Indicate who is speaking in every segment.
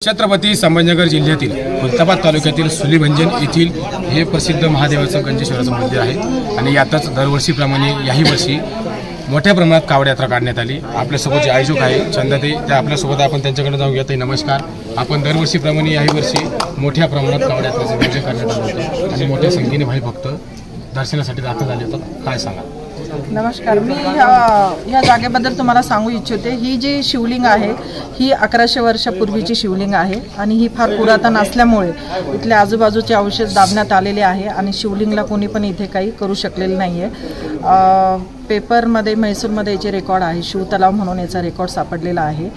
Speaker 1: छत्रपती संभाजीनगर जिल्ह्यातील खुलताबाद तालुक्यातील सुलीभंजन येथील हे प्रसिद्ध महादेवाचं गंजेश्वराचं मंदिर आहे आणि यातच दरवर्षीप्रमाणे याही वर्षी मोठ्या प्रमाणात कावड यात्रा काढण्यात आली। आपल्यासोबत जे आयोजक आहे चंदाताई त्या आपल्यासोबत आपण त्यांच्याकडे जाऊया। ताई नमस्कार। आपण दरवर्षीप्रमाणे याही वर्षी मोठ्या प्रमाणात कावड यात्रेचं नियोजन करण्यात आलं होतं आणि मोठ्या संख्येने भाई भक्त दर्शनासाठी दाखल झाले होते, काय सांगा?
Speaker 2: नमस्कार। मी या जागेबद्दल तुम्हाला सांगू इच्छिते। ही जी शिवलिंग आहे ही 1100 वर्षापूर्वीची शिवलिंग आहे आणि ही फार पुरातन असल्यामुळे इथले आजूबाजूचे अवशेष दाबण्यात आलेले आहे आणि शिवलिंगला कोणी पण इथे काही करू शकलेले नाहीये। पेपरमध्ये म्हैसूरमध्ये याचे रेकॉर्ड आहे, शिवतलाव म्हणून याचा रेकॉर्ड सापडलेला आहे।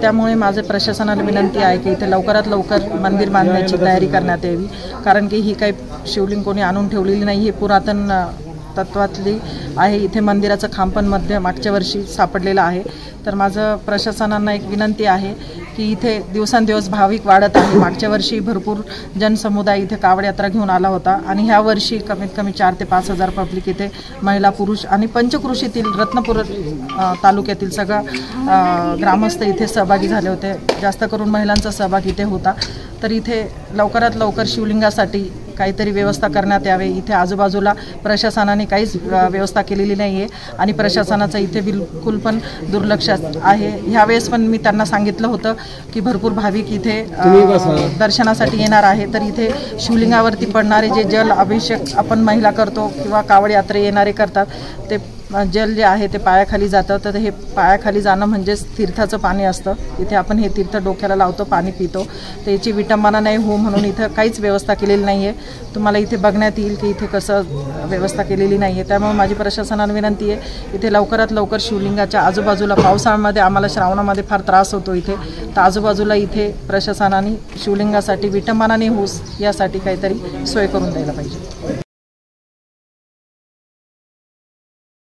Speaker 2: त्यामुळे माझे प्रशासनाला विनंती आहे की इथे लवकरात लवकर मंदिर बांधण्याची तयारी करण्यात यावी, कारण की ही काही शिवलिंग कोणी आणून ठेवलेली नाही, ही पुरातन तत्वातली आहे। इथे मंदिराचं खांबण मध्ये मागच्या वर्षी सापडलेलं आहे। तर माझं प्रशासनांना एक विनंती आहे की इथे दिवसांदिवस भाविक वाढत आहे। मागच्या वर्षी भरपूर जनसमुदाय इथे कावड यात्रा घेऊन आला होता आणि ह्या वर्षी कमीत कमी 4 ते 5 हजार पब्लिक इथे महिला पुरुष आणि पंचक्रोशीतील रत्नपूर तालुक्यातील सगळा ग्रामस्थ इथे सहभागी झाले होते। जास्त करून महिलांचा सहभाग इथे होता। तर इथे लवकरात लवकर शिवलिंगासाठी काहीतरी व्यवस्था करण्यात यावे। इथे आजूबाजूला प्रशासनाने काहीच व्यवस्था केलेली नाही आहे आणि प्रशासनाचं इथे बिलकुल पण दुर्लक्ष आहे। ह्यावेळेस पण मी त्यांना सांगितलं होतं की भरपूर भाविक इथे दर्शनासाठी येणार आहे, तर इथे शिवलिंगावरती पडणारे जे जल अभिषेक आपण महिला करतो किंवा कावड यात्रे येणारे करतात, ते जल जे आहे ते पायाखाली जातं। तर हे पायाखाली जाणं म्हणजेच तीर्थाचं पाणी असतं। इथे आपण हे तीर्थ डोक्याला लावतो, पाणी पितो, तर याची विटंबना नाही हो म्हणून इथं काहीच व्यवस्था केलेली नाही आहे। तुम्हाला इथे बघण्यात येईल की इथे कसं व्यवस्था केलेली नाही आहे। त्यामुळे माझी प्रशासनाला विनंती आहे इथे लवकरात लवकर शिवलिंगाच्या आजूबाजूला, पावसाळ्यामध्ये आम्हाला श्रावणामध्ये फार त्रास होतो इथे, तर आजूबाजूला इथे प्रशासनाने शिवलिंगासाठी विटंबना नाही होस यासाठी काहीतरी सोय करून द्यायला पाहिजे।